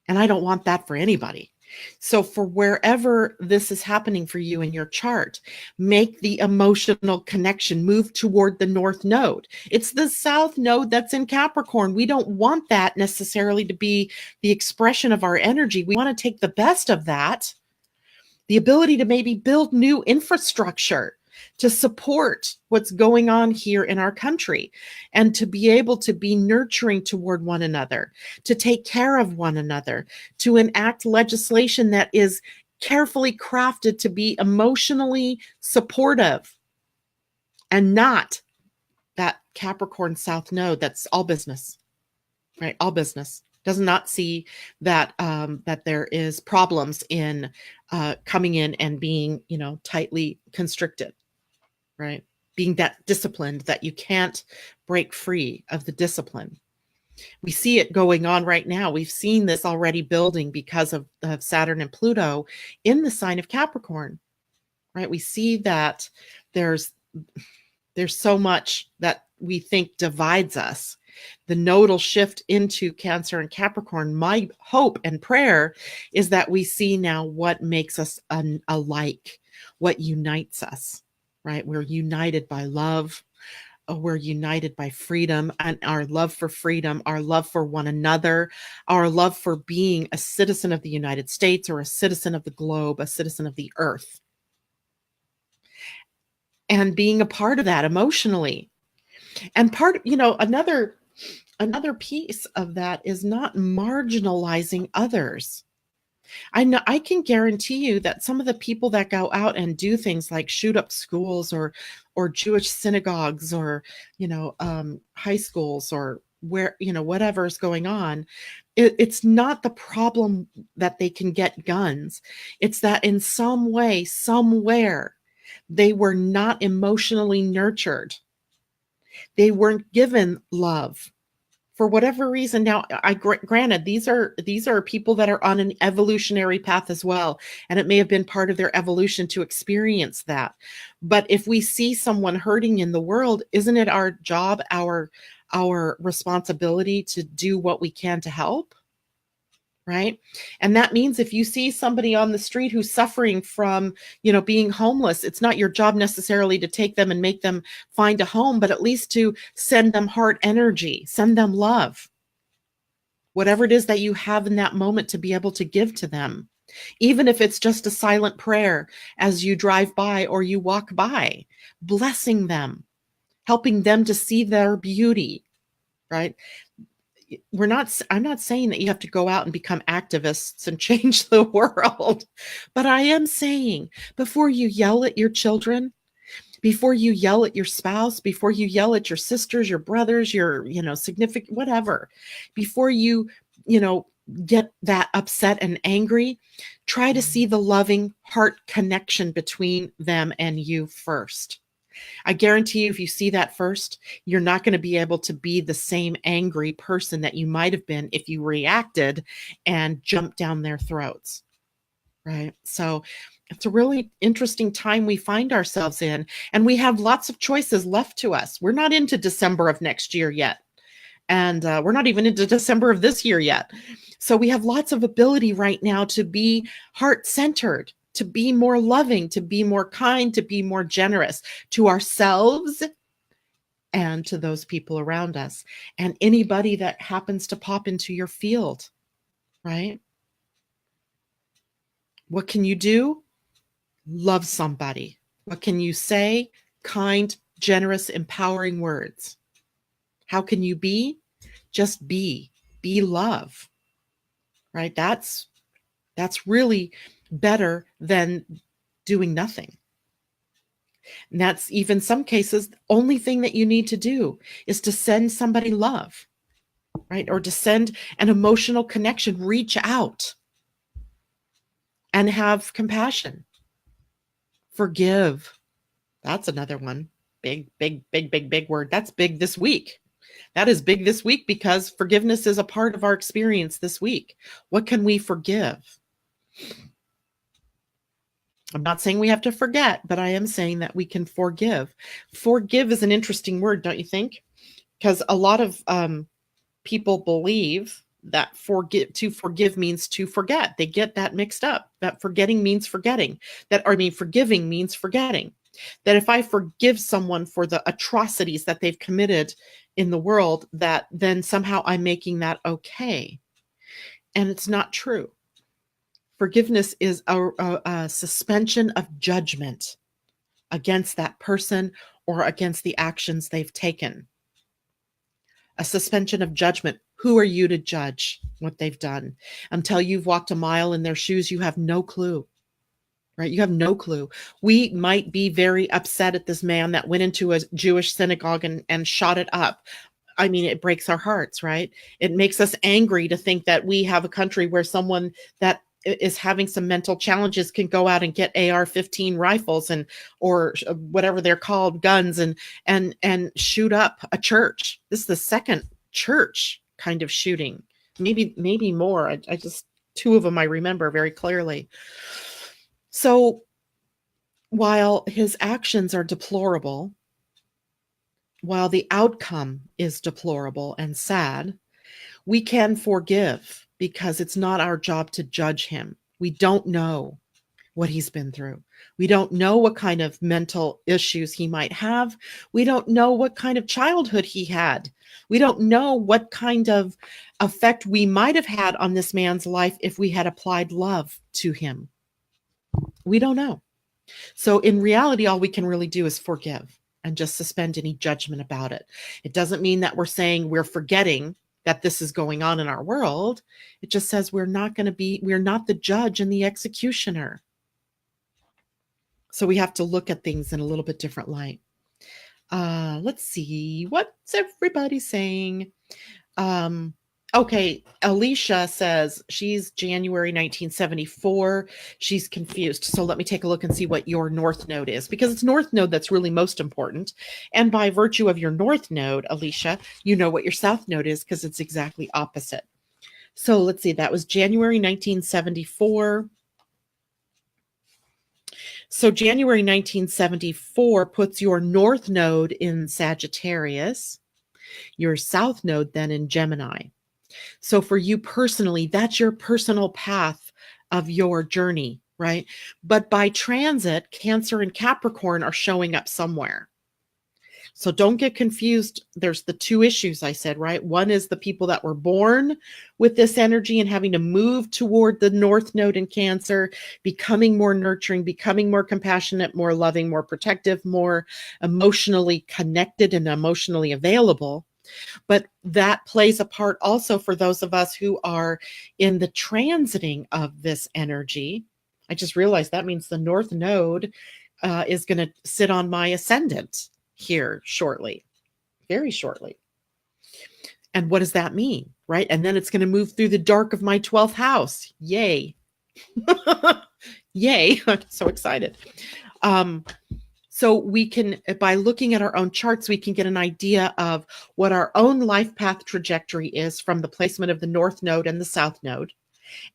And I don't want that for anybody. So for wherever this is happening for you in your chart, make the emotional connection, move toward the North Node. It's the South Node that's in Capricorn. We don't want that necessarily to be the expression of our energy. We want to take the best of that, the ability to maybe build new infrastructure to support what's going on here in our country, and to be able to be nurturing toward one another, to take care of one another, to enact legislation that is carefully crafted to be emotionally supportive, and not that Capricorn South Node that's all business, right? All business. Does not see that that there is problems in coming in and being, tightly constricted, right? Being that disciplined that you can't break free of the discipline. We see it going on right now. We've seen this already building because of Saturn and Pluto in the sign of Capricorn, right? We see that there's so much that we think divides us. the nodal shift into Cancer and Capricorn, my hope and prayer is that we see now what makes us alike, what unites us, right? We're united by love. We're united by freedom, and our love for freedom, our love for one another, our love for being a citizen of the United States or a citizen of the globe, a citizen of the earth, and being a part of that emotionally. And another piece of that is not marginalizing others. I know I can guarantee you that some of the people that go out and do things like shoot up schools or Jewish synagogues or high schools or where whatever is going on, it's not the problem that they can get guns. It's that in some way, somewhere, they were not emotionally nurtured. They weren't given love for whatever reason. Now, granted, these are people that are on an evolutionary path as well, and it may have been part of their evolution to experience that. But if we see someone hurting in the world, isn't it our job, our responsibility to do what we can to help? Right? And that means if you see somebody on the street who's suffering from, being homeless, it's not your job necessarily to take them and make them find a home, but at least to send them heart energy, send them love, whatever it is that you have in that moment to be able to give to them, even if it's just a silent prayer as you drive by or you walk by, blessing them, helping them to see their beauty, right? I'm not saying that you have to go out and become activists and change the world, but I am saying before you yell at your children, before you yell at your spouse, before you yell at your sisters, your brothers, your, significant, whatever, before you, get that upset and angry, try to see the loving heart connection between them and you first. I guarantee you, if you see that first, you're not going to be able to be the same angry person that you might have been if you reacted and jumped down their throats, right? So it's a really interesting time we find ourselves in, and we have lots of choices left to us. We're not into December of next year yet, and we're not even into December of this year yet. So we have lots of ability right now to be heart-centered, to be more loving, to be more kind, to be more generous to ourselves and to those people around us and anybody that happens to pop into your field, right? What can you do? Love somebody. What can you say? Kind, generous, empowering words. How can you be? Just be love, right? That's really better than doing nothing. And that's even some cases, the only thing that you need to do is to send somebody love, right? Or to send an emotional connection, reach out and have compassion. Forgive. That's another one. Big word. That's big this week. That is big this week because forgiveness is a part of our experience this week. What can we forgive? I'm not saying we have to forget, but I am saying that we can forgive. Forgive is an interesting word, don't you think? Because a lot of people believe that to forgive means to forget. They get that mixed up. That forgetting means forgetting. Forgiving means forgetting. That if I forgive someone for the atrocities that they've committed in the world, that then somehow I'm making that okay. And it's not true. Forgiveness is a suspension of judgment against that person or against the actions they've taken. A suspension of judgment. Who are you to judge what they've done? Until you've walked a mile in their shoes, you have no clue, right? You have no clue. We might be very upset at this man that went into a Jewish synagogue and shot it up. I mean, it breaks our hearts, right? It makes us angry to think that we have a country where someone that is having some mental challenges can go out and get AR-15 rifles or whatever they're called, guns, and shoot up a church. This is the second church kind of shooting, maybe more. I just, two of them I remember very clearly. So while his actions are deplorable, while the outcome is deplorable and sad, we can forgive because it's not our job to judge him. We don't know what he's been through. We don't know what kind of mental issues he might have. We don't know what kind of childhood he had. We don't know what kind of effect we might have had on this man's life if we had applied love to him. We don't know. So in reality, all we can really do is forgive and just suspend any judgment about it. It doesn't mean that we're saying we're forgetting that this is going on in our world. It just says we're not the judge and the executioner. So we have to look at things in a little bit different light. Let's see. What's everybody saying? Okay, Alicia says she's January 1974. She's confused. So let me take a look and see what your North Node is, because it's North Node that's really most important. And by virtue of your North Node, Alicia, you know what your South Node is because it's exactly opposite. So let's see. That was January 1974. So January 1974 puts your North Node in Sagittarius, your South Node then in Gemini. So for you personally, that's your personal path of your journey, right? But by transit, Cancer and Capricorn are showing up somewhere. So don't get confused. There's the two issues I said, right? One is the people that were born with this energy and having to move toward the North Node in Cancer, becoming more nurturing, becoming more compassionate, more loving, more protective, more emotionally connected and emotionally available. But that plays a part also for those of us who are in the transiting of this energy. I just realized that means the North Node is going to sit on my ascendant here shortly, very shortly. And what does that mean, right? And then it's going to move through the dark of my 12th house. Yay. Yay. I'm so excited. So we can, by looking at our own charts, we can get an idea of what our own life path trajectory is from the placement of the North Node and the South Node.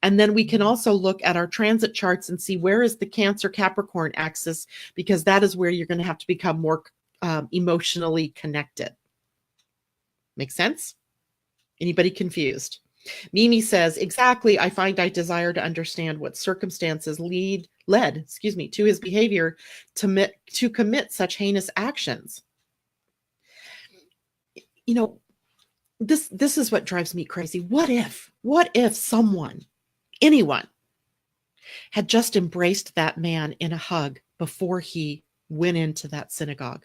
And then we can also look at our transit charts and see where is the Cancer-Capricorn axis, because that is where you're going to have to become more emotionally connected. Make sense? Anybody confused? Mimi says, exactly. I find I desire to understand what circumstances led to his behavior to commit such heinous actions. You know, this is what drives me crazy. What if someone, anyone, had just embraced that man in a hug before he went into that synagogue?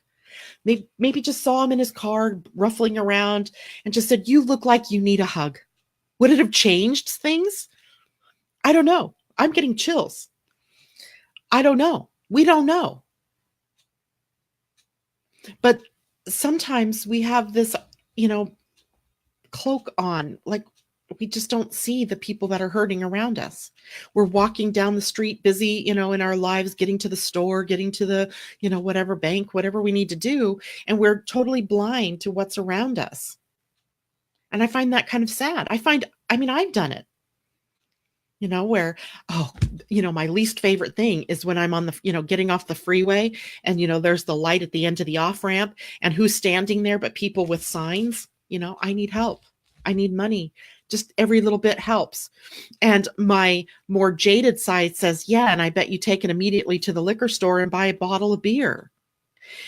Maybe just saw him in his car ruffling around and just said, "You look like you need a hug." Would it have changed things? I don't know. I'm getting chills. I don't know. We don't know. But sometimes we have this, cloak on, like we just don't see the people that are hurting around us. We're walking down the street busy, in our lives, getting to the store, getting to the, whatever bank, whatever we need to do. And we're totally blind to what's around us. And I find that kind of sad. I've done it, where, my least favorite thing is when I'm on the, getting off the freeway and, there's the light at the end of the off ramp, and who's standing there but people with signs, I need help. I need money. Just every little bit helps. And my more jaded side says, yeah, and I bet you take it immediately to the liquor store and buy a bottle of beer.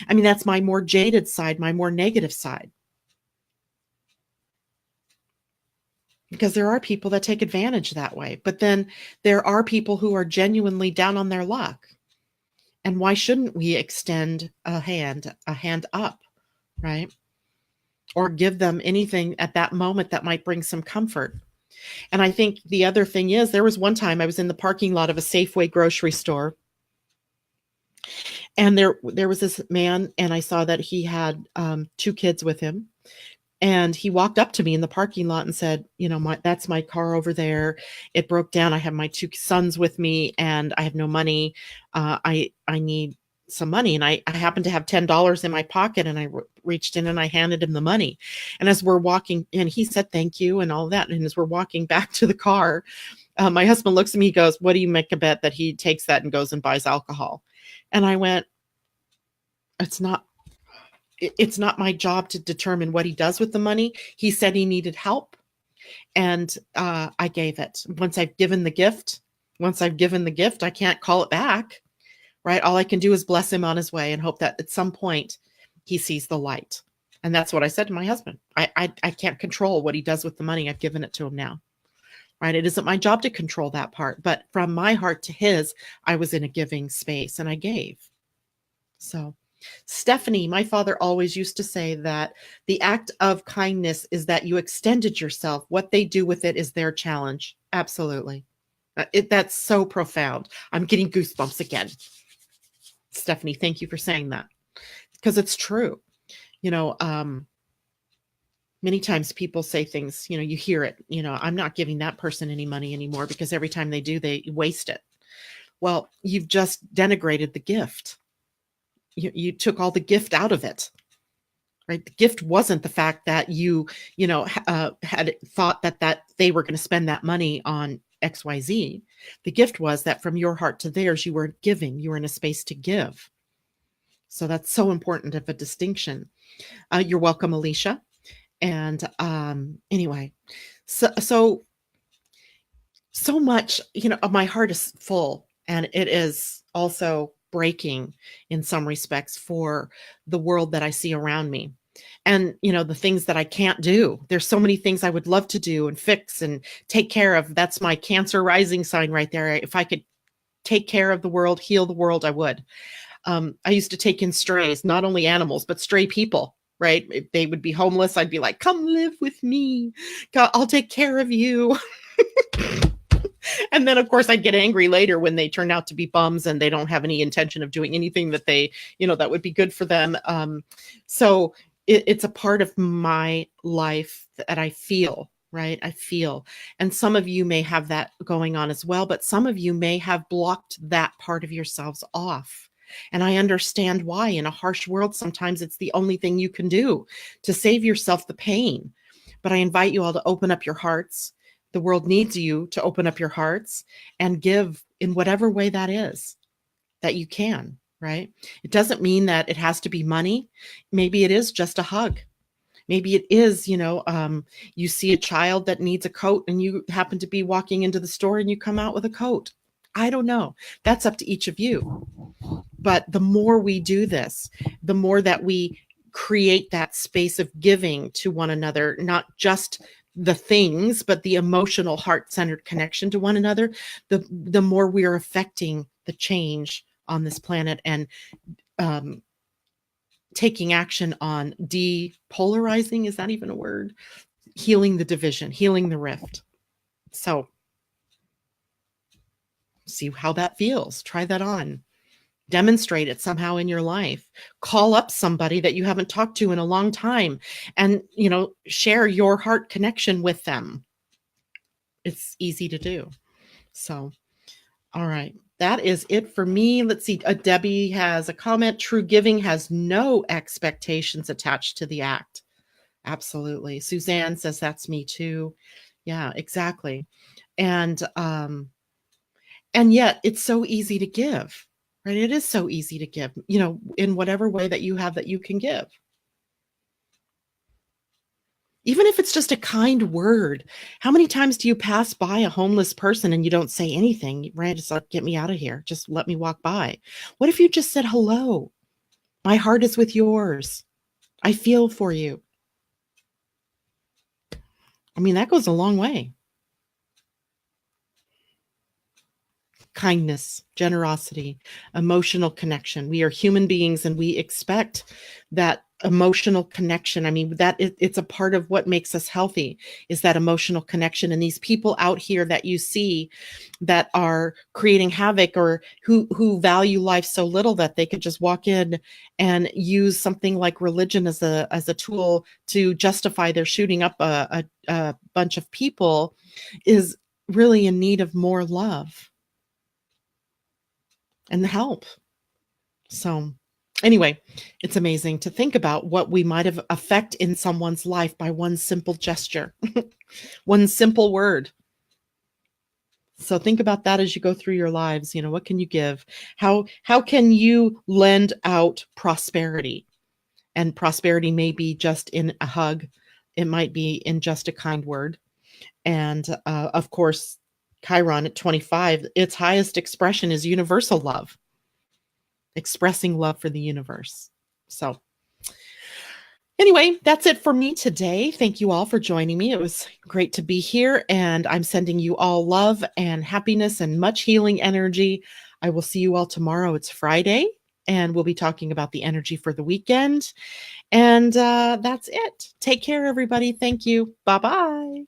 That's my more jaded side, my more negative side. Because there are people that take advantage that way. But then there are people who are genuinely down on their luck. And why shouldn't we extend a hand up, right? Or give them anything at that moment that might bring some comfort. And I think the other thing is, there was one time I was in the parking lot of a Safeway grocery store. And there was this man, and I saw that he had 2 kids with him. And he walked up to me in the parking lot and said, that's my car over there. It broke down. I have my 2 sons with me and I have no money. I need some money. And I happened to have $10 in my pocket, and I reached in and I handed him the money. And as we're walking, and he said, thank you and all that. And as we're walking back to the car, my husband looks at me, he goes, what do you make a bet that he takes that and goes and buys alcohol? And I went, it's not it's not my job to determine what he does with the money. He said he needed help, and I gave it. Once I've given the gift, I can't call it back, right? All I can do is bless him on his way and hope that at some point he sees the light. And that's what I said to my husband. I can't control what he does with the money. I've given it to him now, right? It isn't my job to control that part, but from my heart to his, I was in a giving space and I gave. So, Stephanie, my father always used to say that the act of kindness is that you extended yourself. What they do with it is their challenge. Absolutely. That's so profound. I'm getting goosebumps again. Stephanie, thank you for saying that, because it's true. Many times people say things, you hear it, I'm not giving that person any money anymore because every time they do, they waste it. Well, you've just denigrated the gift. You took all the gift out of it, right? The gift wasn't the fact that you had thought that they were going to spend that money on XYZ. The gift was that from your heart to theirs, you were giving, you were in a space to give. So that's so important of a distinction. You're welcome, Alicia. And anyway, so much, my heart is full, and it is also breaking in some respects for the world that I see around me. And, the things that I can't do. There's so many things I would love to do and fix and take care of. That's my Cancer rising sign right there. If I could take care of the world, heal the world, I would. I used to take in strays, not only animals, but stray people, right? If they would be homeless, I'd be like, come live with me. I'll take care of you. And then, of course, I'd get angry later when they turn out to be bums and they don't have any intention of doing anything that they, that would be good for them. So it's a part of my life that I feel, right? I feel. And some of you may have that going on as well, but some of you may have blocked that part of yourselves off. And I understand why. In a harsh world, sometimes it's the only thing you can do to save yourself the pain. But I invite you all to open up your hearts. The world needs you to open up your hearts and give in whatever way that is that you can, right? It doesn't mean that it has to be money. Maybe it is just a hug. Maybe it is, you see a child that needs a coat and you happen to be walking into the store and you come out with a coat. I don't know. That's up to each of you. But the more we do this, the more that we create that space of giving to one another, not just the things, but the emotional heart-centered connection to one another, the more we are affecting the change on this planet and taking action on depolarizing. Is that even a word? Healing the division, healing the rift. So see how that feels. Try that on. Demonstrate it somehow in your life. Call up somebody that you haven't talked to in a long time and, share your heart connection with them. It's easy to do. So, all right. That is it for me. Let's see. Debbie has a comment. True giving has no expectations attached to the act. Absolutely. Suzanne says that's me too. Yeah, exactly. And yet it's so easy to give. Right? It is so easy to give, in whatever way that you have that you can give. Even if it's just a kind word. How many times do you pass by a homeless person and you don't say anything, right? It's like, get me out of here. Just let me walk by. What if you just said, hello? My heart is with yours. I feel for you. I mean, that goes a long way. Kindness, generosity, emotional connection. We are human beings and we expect that emotional connection. I mean, it's a part of what makes us healthy, is that emotional connection. And these people out here that you see that are creating havoc, or who value life so little that they could just walk in and use something like religion as a tool to justify their shooting up a bunch of people, is really in need of more love and help. So anyway, it's amazing to think about what we might have affect in someone's life by one simple gesture, one simple word. So think about that as you go through your lives. What can you give? How can you lend out prosperity? And prosperity may be just in a hug. It might be in just a kind word. And of course, Chiron at 25, its highest expression is universal love, expressing love for the universe. So anyway, that's it for me today. Thank you all for joining me. It was great to be here, and I'm sending you all love and happiness and much healing energy. I will see you all tomorrow. It's Friday, and we'll be talking about the energy for the weekend. And that's it. Take care, everybody. Thank you. Bye-bye.